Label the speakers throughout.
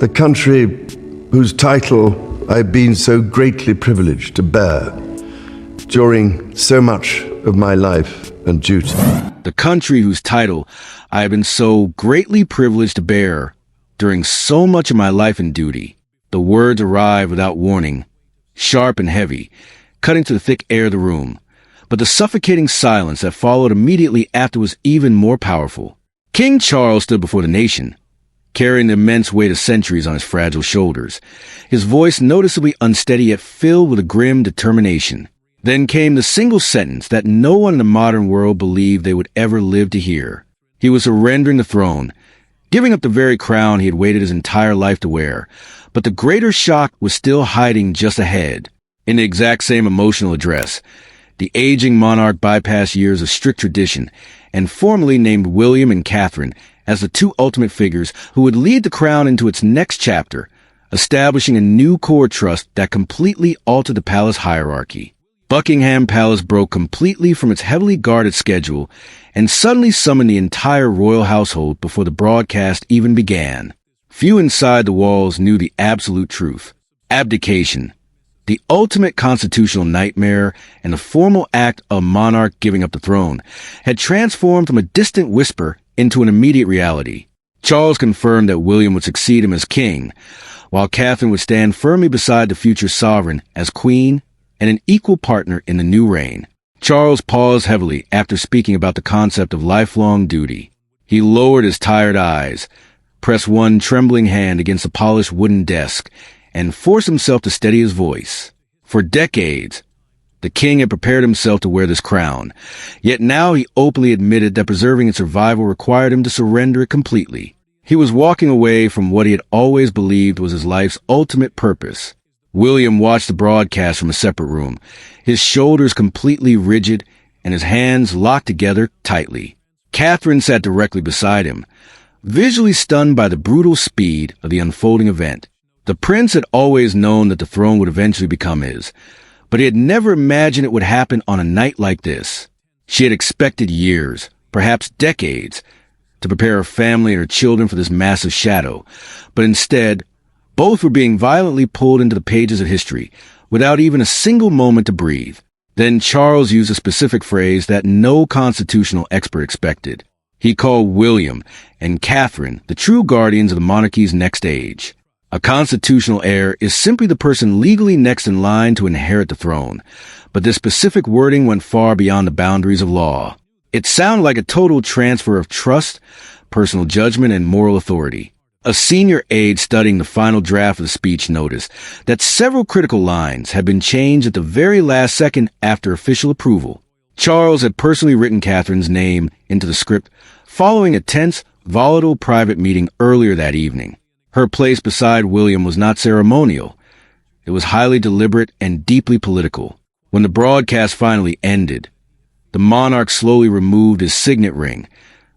Speaker 1: the country whose title I've been so greatly privileged to bear during so much of my life and duty.
Speaker 2: The country whose title I have been so greatly privileged to bear during so much of my life and duty. The words arrived without warning, sharp and heavy, cutting to the thick air of the room. But the suffocating silence that followed immediately after was even more powerful. King Charles stood before the nation, carrying the immense weight of centuries on his fragile shoulders, his voice noticeably unsteady yet filled with a grim determination. Then came the single sentence that no one in the modern world believed they would ever live to hear. He was surrendering the throne, giving up the very crown he had waited his entire life to wear. But the greater shock was still hiding just ahead. In the exact same emotional address, the aging monarch bypassed years of strict tradition and formally named William and Catherine as the two ultimate figures who would lead the crown into its next chapter, establishing a new court trust that completely altered the palace hierarchy. Buckingham Palace broke completely from its heavily guarded schedule and suddenly summoned the entire royal household before the broadcast even began. Few inside the walls knew the absolute truth. Abdication, the ultimate constitutional nightmare and the formal act of a monarch giving up the throne, had transformed from a distant whisper into an immediate reality. Charles confirmed that William would succeed him as king, while Catherine would stand firmly beside the future sovereign as queen and an equal partner in the new reign. Charles paused heavily after speaking about the concept of lifelong duty. He lowered his tired eyes, pressed one trembling hand against a polished wooden desk, and forced himself to steady his voice. For decades, the king had prepared himself to wear this crown, yet now he openly admitted that preserving its survival required him to surrender it completely. He was walking away from what he had always believed was his life's ultimate purpose. William watched the broadcast from a separate room, his shoulders completely rigid and his hands locked together tightly. Catherine sat directly beside him, visually stunned by the brutal speed of the unfolding event. The prince had always known that the throne would eventually become his, but he had never imagined it would happen on a night like this. She had expected years, perhaps decades, to prepare her family and her children for this massive shadow, but instead, both were being violently pulled into the pages of history, without even a single moment to breathe. Then Charles used a specific phrase that no constitutional expert expected. He called William and Catherine the true guardians of the monarchy's next age. A constitutional heir is simply the person legally next in line to inherit the throne, but this specific wording went far beyond the boundaries of law. It sounded like a total transfer of trust, personal judgment, and moral authority. A senior aide studying the final draft of the speech noticed that several critical lines had been changed at the very last second after official approval. Charles had personally written Catherine's name into the script following a tense, volatile private meeting earlier that evening. Her place beside William was not ceremonial. It was highly deliberate and deeply political. When the broadcast finally ended, the monarch slowly removed his signet ring,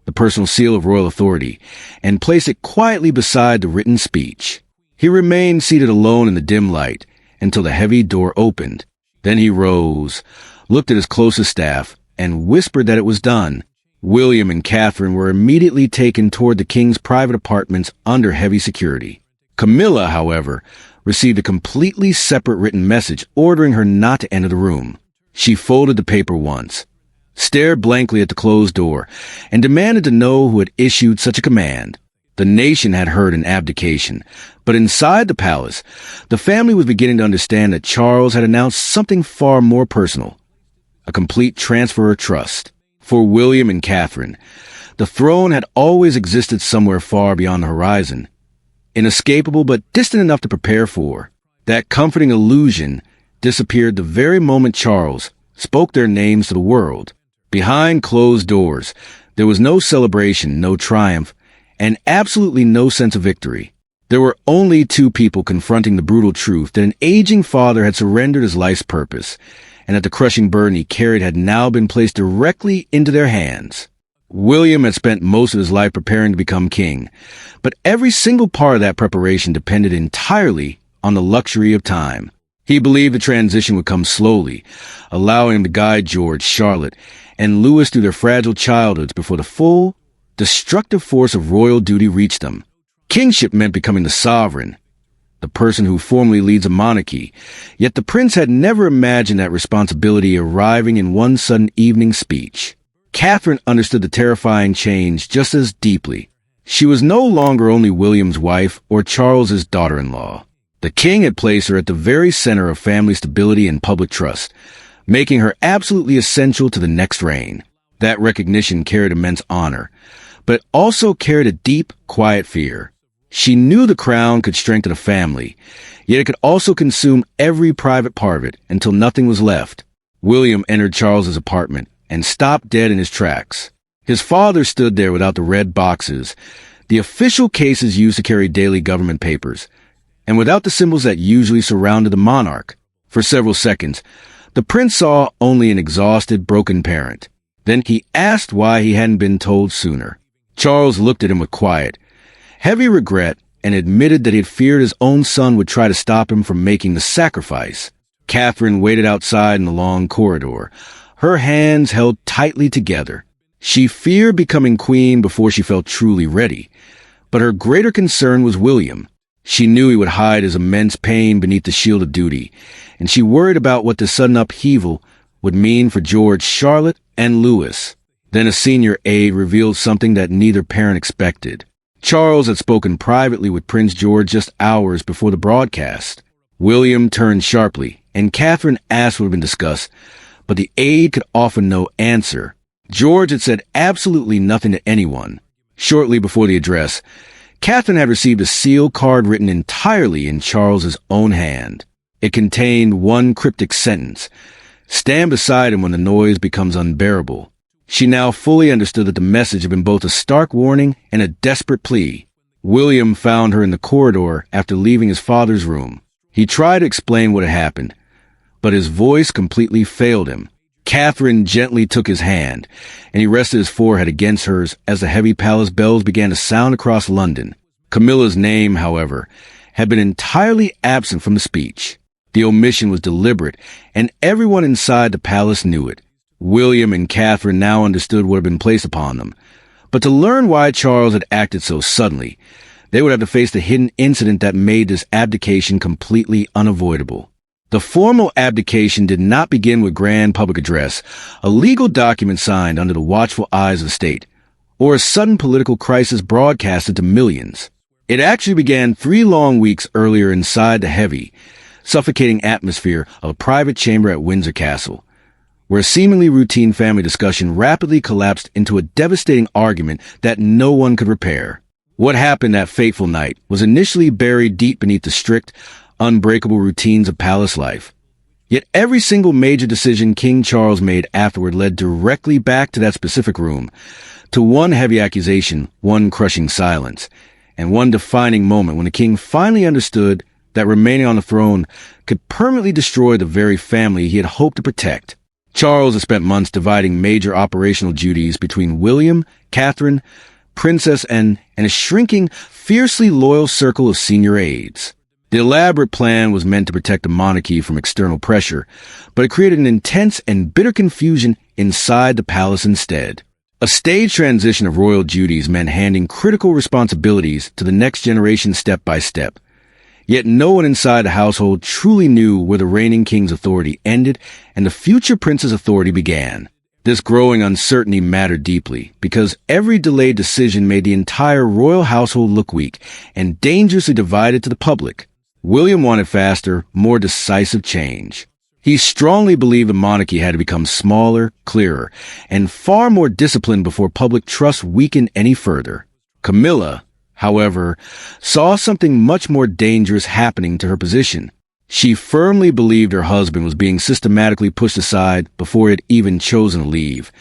Speaker 2: the personal seal of royal authority, and placed it quietly beside the written speech. He remained seated alone in the dim light until the heavy door opened. Then he rose, looked at his closest staff, and whispered that it was done. William and Catherine were immediately taken toward the king's private apartments under heavy security. Camilla, however, received a completely separate written message ordering her not to enter the room. She folded the paper once, stared blankly at the closed door, and demanded to know who had issued such a command. The nation had heard an abdication, but inside the palace, the family was beginning to understand that Charles had announced something far more personal, a complete transfer of trust. For William and Catherine, the throne had always existed somewhere far beyond the horizon, inescapable but distant enough to prepare for. That comforting illusion disappeared the very moment Charles spoke their names to the world. Behind closed doors, there was no celebration, no triumph, and absolutely no sense of victory. There were only two people confronting the brutal truth that an aging father had surrendered his life's purpose, and that the crushing burden he carried had now been placed directly into their hands. William had spent most of his life preparing to become king, but every single part of that preparation depended entirely on the luxury of time. He believed the transition would come slowly, allowing him to guide George, Charlotte, and Louis through their fragile childhoods before the full, destructive force of royal duty reached them. Kingship meant becoming the sovereign, the person who formally leads a monarchy, yet the prince had never imagined that responsibility arriving in one sudden evening speech. Catherine understood the terrifying change just as deeply. She was no longer only William's wife or Charles's daughter-in-law. The king had placed her at the very center of family stability and public trust, making her absolutely essential to the next reign. That recognition carried immense honor, but it also carried a deep, quiet fear. She knew the crown could strengthen a family, yet it could also consume every private part of it until nothing was left. William entered Charles's apartment and stopped dead in his tracks. His father stood there without the red boxes, the official cases used to carry daily government papers, and without the symbols that usually surrounded the monarch. For several seconds, the prince saw only an exhausted, broken parent. Then he asked why he hadn't been told sooner. Charles looked at him with quiet, heavy regret, and admitted that he had feared his own son would try to stop him from making the sacrifice. Catherine waited outside in the long corridor, her hands held tightly together. She feared becoming queen before she felt truly ready, but her greater concern was William. She knew he would hide his immense pain beneath the shield of duty, and she worried about what this sudden upheaval would mean for George, Charlotte, and Louis. Then a senior aide revealed something that neither parent expected. Charles had spoken privately with Prince George just hours before the broadcast. William turned sharply, and Catherine asked what had been discussed, but the aide could offer no answer. George had said absolutely nothing to anyone. Shortly before the address, Catherine had received a sealed card written entirely in Charles's own hand. It contained one cryptic sentence: "Stand beside him when the noise becomes unbearable." She now fully understood that the message had been both a stark warning and a desperate plea. William found her in the corridor after leaving his father's room. He tried to explain what had happened, but his voice completely failed him. Catherine gently took his hand, and he rested his forehead against hers as the heavy palace bells began to sound across London. Camilla's name, however, had been entirely absent from the speech. The omission was deliberate, and everyone inside the palace knew it. William and Catherine now understood what had been placed upon them, but to learn why Charles had acted so suddenly, they would have to face the hidden incident that made this abdication completely unavoidable. The formal abdication did not begin with grand public address, a legal document signed under the watchful eyes of the state, or a sudden political crisis broadcasted to millions. It actually began 3 long weeks earlier inside the heavy, suffocating atmosphere of a private chamber at Windsor Castle, where a seemingly routine family discussion rapidly collapsed into a devastating argument that no one could repair. What happened that fateful night was initially buried deep beneath the strict, unbreakable routines of palace life. Yet every single major decision King Charles made afterward led directly back to that specific room, to one heavy accusation, one crushing silence, and one defining moment when the king finally understood that remaining on the throne could permanently destroy the very family he had hoped to protect. Charles had spent months dividing major operational duties between William, Catherine, Princess, and a shrinking, fiercely loyal circle of senior aides. The elaborate plan was meant to protect the monarchy from external pressure, but it created an intense and bitter confusion inside the palace instead. A staged transition of royal duties meant handing critical responsibilities to the next generation step by step. Yet no one inside the household truly knew where the reigning king's authority ended and the future prince's authority began. This growing uncertainty mattered deeply, because every delayed decision made the entire royal household look weak and dangerously divided to the public. William wanted faster, more decisive change. He strongly believed the monarchy had to become smaller, clearer, and far more disciplined before public trust weakened any further. Camilla, however, saw something much more dangerous happening to her position. She firmly believed her husband was being systematically pushed aside before he had even chosen to leave,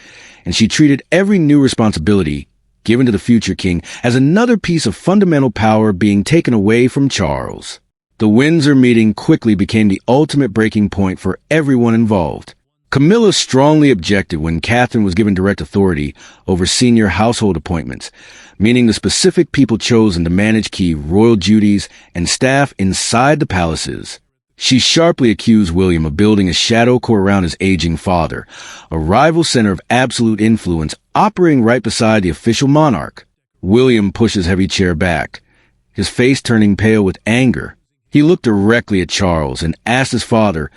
Speaker 2: and she treated every new responsibility given to the future king as another piece of fundamental power being taken away from Charles. The Windsor meeting quickly became the ultimate breaking point for everyone involved. Camilla strongly objected when Catherine was given direct authority over senior household appointments, meaning the specific people chosen to manage key royal duties and staff inside the palaces. She sharply accused William of building a shadow court around his aging father, a rival center of absolute influence operating right beside the official monarch. William pushed his heavy chair back, his face turning pale with anger. He looked directly at Charles and asked his father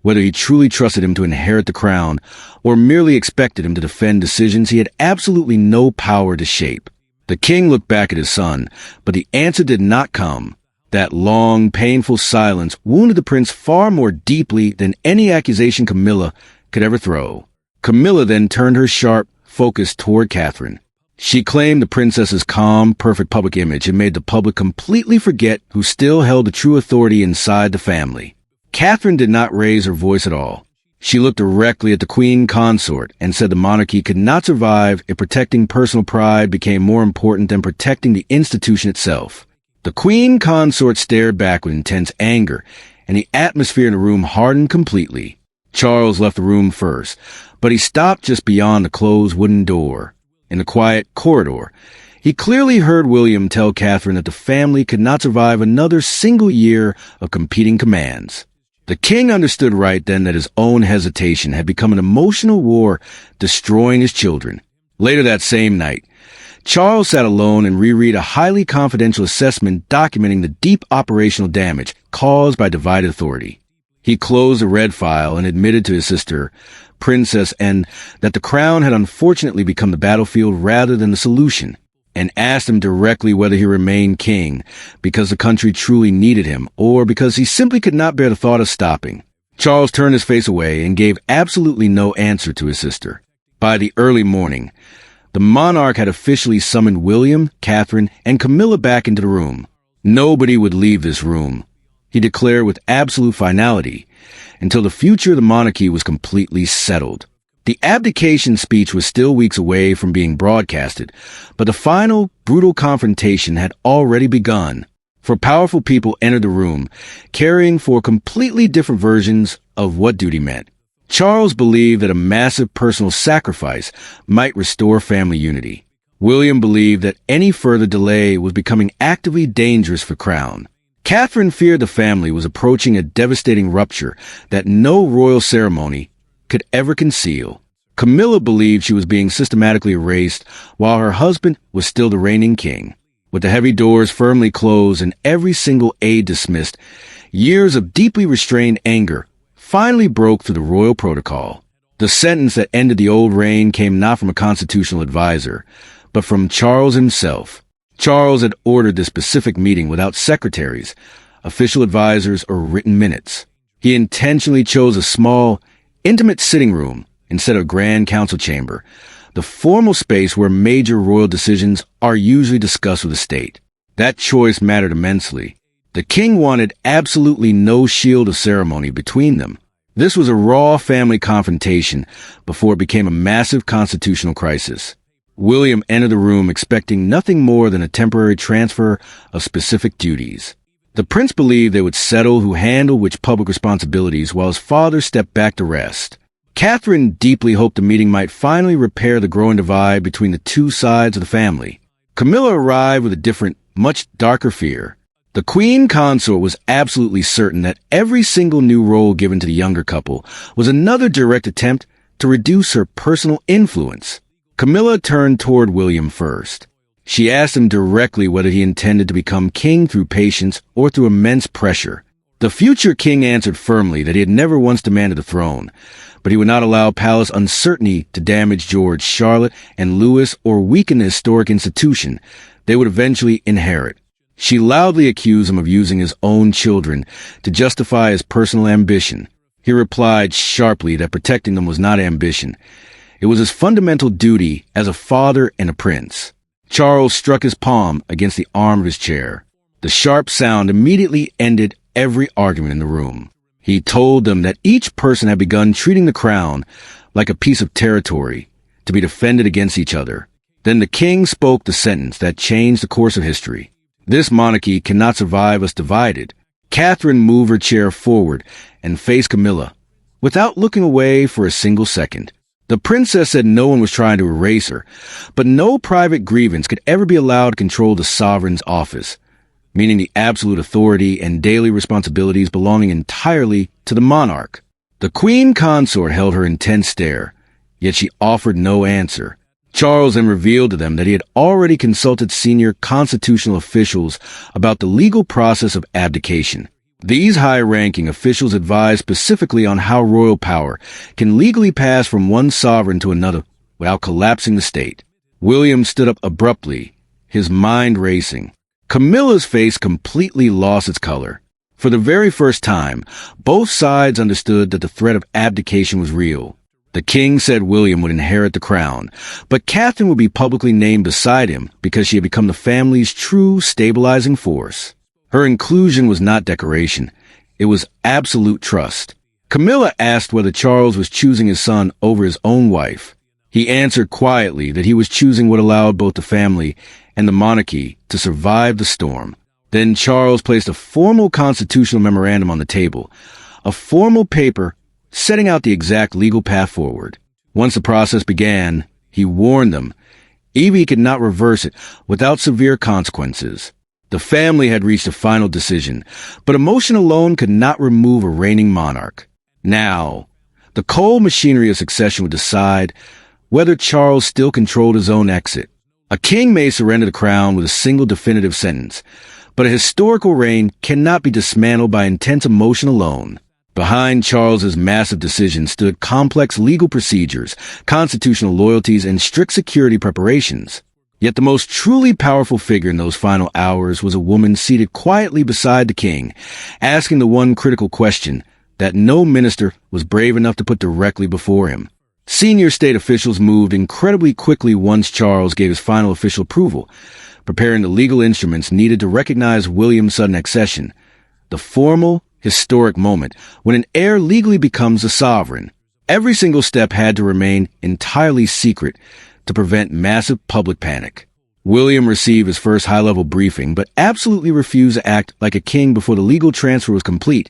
Speaker 2: whether he truly trusted him to inherit the crown or merely expected him to defend decisions he had absolutely no power to shape. The king looked back at his son, but the answer did not come. That long, painful silence wounded the prince far more deeply than any accusation Camilla could ever throw. Camilla then turned her sharp focus toward Catherine. She claimed the princess's calm, perfect public image and made the public completely forget who still held the true authority inside the family. Catherine did not raise her voice at all. She looked directly at the queen consort and said the monarchy could not survive if protecting personal pride became more important than protecting the institution itself. The queen consort stared back with intense anger, and the atmosphere in the room hardened completely. Charles left the room first, but he stopped just beyond the closed wooden door. In the quiet corridor, he clearly heard William tell Catherine that the family could not survive another single year of competing commands. The king understood right then that his own hesitation had become an emotional war, destroying his children. Later that same night, Charles sat alone and reread a highly confidential assessment documenting the deep operational damage caused by divided authority. He closed the red file and admitted to his sister, Princess N, that the crown had unfortunately become the battlefield rather than the solution, and asked him directly whether he remained king because the country truly needed him or because he simply could not bear the thought of stopping. Charles turned his face away and gave absolutely no answer to his sister. By the early morning, the monarch had officially summoned William, Catherine, and Camilla back into the room. Nobody would leave this room, he declared with absolute finality, until the future of the monarchy was completely settled. The abdication speech was still weeks away from being broadcasted, but the final, brutal confrontation had already begun. For powerful people entered the room, carrying for completely different versions of what duty meant. Charles believed that a massive personal sacrifice might restore family unity. William believed that any further delay was becoming actively dangerous for Crown. Catherine feared the family was approaching a devastating rupture that no royal ceremony could ever conceal. Camilla believed she was being systematically erased while her husband was still the reigning king. With the heavy doors firmly closed and every single aide dismissed, years of deeply restrained anger finally broke through the royal protocol. The sentence that ended the old reign came not from a constitutional advisor, but from Charles himself. Charles had ordered this specific meeting without secretaries, official advisors, or written minutes. He intentionally chose a small, intimate sitting room instead of grand council chamber, the formal space where major royal decisions are usually discussed with the state. That choice mattered immensely. The king wanted absolutely no shield of ceremony between them. This was a raw family confrontation before it became a massive constitutional crisis. William entered the room expecting nothing more than a temporary transfer of specific duties. The prince believed they would settle who handled which public responsibilities while his father stepped back to rest. Catherine deeply hoped the meeting might finally repair the growing divide between the two sides of the family. Camilla arrived with a different, much darker fear. The queen consort was absolutely certain that every single new role given to the younger couple was another direct attempt to reduce her personal influence. Camilla turned toward William first. She asked him directly whether he intended to become king through patience or through immense pressure. The future king answered firmly that he had never once demanded the throne, but he would not allow palace uncertainty to damage George, Charlotte, and Louis or weaken the historic institution they would eventually inherit. She loudly accused him of using his own children to justify his personal ambition. He replied sharply that protecting them was not ambition. It was his fundamental duty as a father and a prince. Charles struck his palm against the arm of his chair. The sharp sound immediately ended every argument in the room. He told them that each person had begun treating the crown like a piece of territory to be defended against each other. Then the king spoke the sentence that changed the course of history. This monarchy cannot survive us divided. Catherine moved her chair forward and faced Camilla, without looking away for a single second. The princess said no one was trying to erase her, but no private grievance could ever be allowed to control the sovereign's office, meaning the absolute authority and daily responsibilities belonging entirely to the monarch. The queen consort held her intense stare, yet she offered no answer. Charles then revealed to them that he had already consulted senior constitutional officials about the legal process of abdication. These high-ranking officials advised specifically on how royal power can legally pass from one sovereign to another without collapsing the state. William stood up abruptly, his mind racing. Camilla's face completely lost its color. For the very first time, both sides understood that the threat of abdication was real. The king said William would inherit the crown, but Catherine would be publicly named beside him because she had become the family's true stabilizing force. Her inclusion was not decoration. It was absolute trust. Camilla asked whether Charles was choosing his son over his own wife. He answered quietly that he was choosing what allowed both the family and the monarchy to survive the storm. Then Charles placed a formal constitutional memorandum on the table, a formal paper setting out the exact legal path forward. Once the process began, he warned them, even he could not reverse it without severe consequences. The family had reached a final decision, but emotion alone could not remove a reigning monarch. Now, the cold machinery of succession would decide whether Charles still controlled his own exit. A king may surrender the crown with a single definitive sentence, but a historical reign cannot be dismantled by intense emotion alone. Behind Charles's massive decision stood complex legal procedures, constitutional loyalties, and strict security preparations. Yet the most truly powerful figure in those final hours was a woman seated quietly beside the king, asking the one critical question that no minister was brave enough to put directly before him. Senior state officials moved incredibly quickly once Charles gave his final official approval, preparing the legal instruments needed to recognize William's sudden accession, the formal, historic moment when an heir legally becomes a sovereign. Every single step had to remain entirely secret to prevent massive public panic. William received his first high-level briefing, but absolutely refused to act like a king before the legal transfer was complete,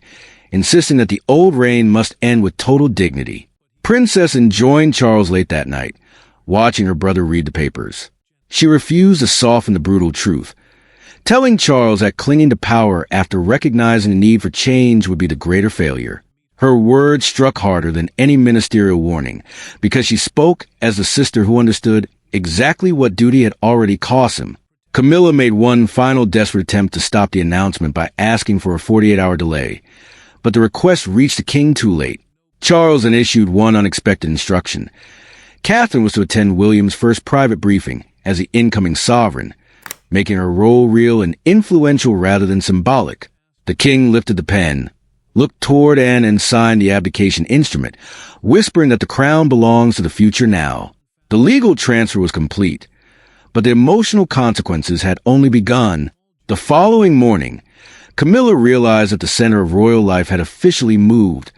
Speaker 2: insisting that the old reign must end with total dignity. Princess joined Charles late that night, watching her brother read the papers. She refused to soften the brutal truth, telling Charles that clinging to power after recognizing the need for change would be the greater failure. Her words struck harder than any ministerial warning, because she spoke as the sister who understood exactly what duty had already cost him. Camilla made one final desperate attempt to stop the announcement by asking for a 48-hour delay, but the request reached the king too late. Charles then issued one unexpected instruction. Catherine was to attend William's first private briefing as the incoming sovereign, making her role real and influential rather than symbolic. The king lifted the pen, looked toward and signed the abdication instrument, whispering that the crown belongs to the future now. The legal transfer was complete, but the emotional consequences had only begun. The following morning, Camilla realized that the center of royal life had officially moved,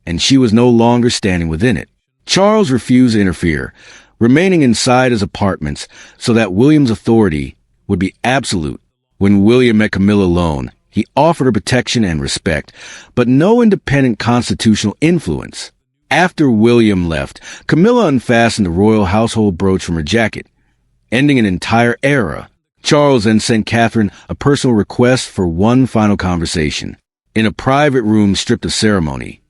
Speaker 2: and she was no longer standing within it. Charles refused to interfere, remaining inside his apartments so that William's authority would be absolute. When William met Camilla alone, he offered her protection and respect, but no independent constitutional influence. After William left, Camilla unfastened the royal household brooch from her jacket, ending an entire era. Charles then sent Catherine a personal request for one final conversation. In a private room stripped of ceremony,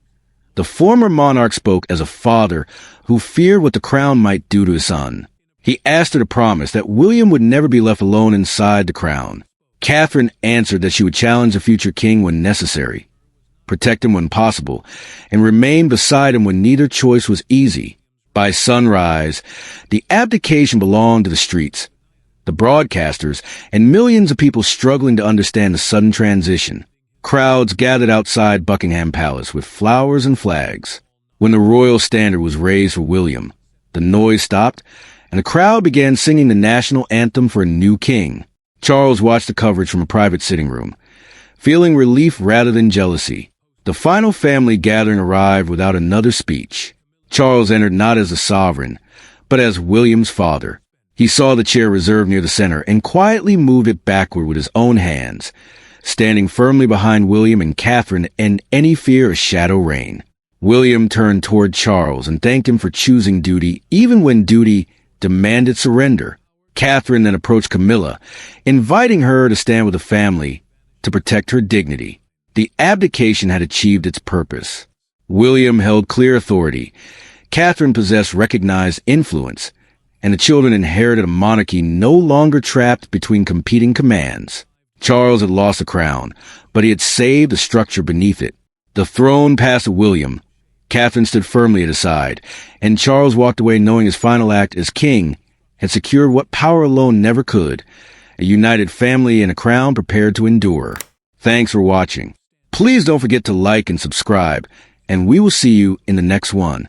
Speaker 2: the former monarch spoke as a father who feared what the crown might do to his son. He asked her to promise that William would never be left alone inside the crown. Catherine answered that she would challenge the future king when necessary, protect him when possible, and remain beside him when neither choice was easy. By sunrise, the abdication belonged to the streets, the broadcasters, and millions of people struggling to understand the sudden transition. Crowds gathered outside Buckingham Palace with flowers and flags. When the royal standard was raised for William, the noise stopped, and the crowd began singing the national anthem for a new king. Charles watched the coverage from a private sitting room, feeling relief rather than jealousy. The final family gathering arrived without another speech. Charles entered not as a sovereign, but as William's father. He saw the chair reserved near the center and quietly moved it backward with his own hands, standing firmly behind William and Catherine in any fear of shadow reign. William turned toward Charles and thanked him for choosing duty even when duty demanded surrender. Catherine then approached Camilla, inviting her to stand with the family to protect her dignity. The abdication had achieved its purpose. William held clear authority. Catherine possessed recognized influence, and the children inherited a monarchy no longer trapped between competing commands. Charles had lost the crown, but he had saved the structure beneath it. The throne passed to William. Catherine stood firmly at his side, and Charles walked away knowing his final act as king had secured what power alone never could, a united family and a crown prepared to endure. Thanks for watching. Please don't forget to like and subscribe, and we will see you in the next one.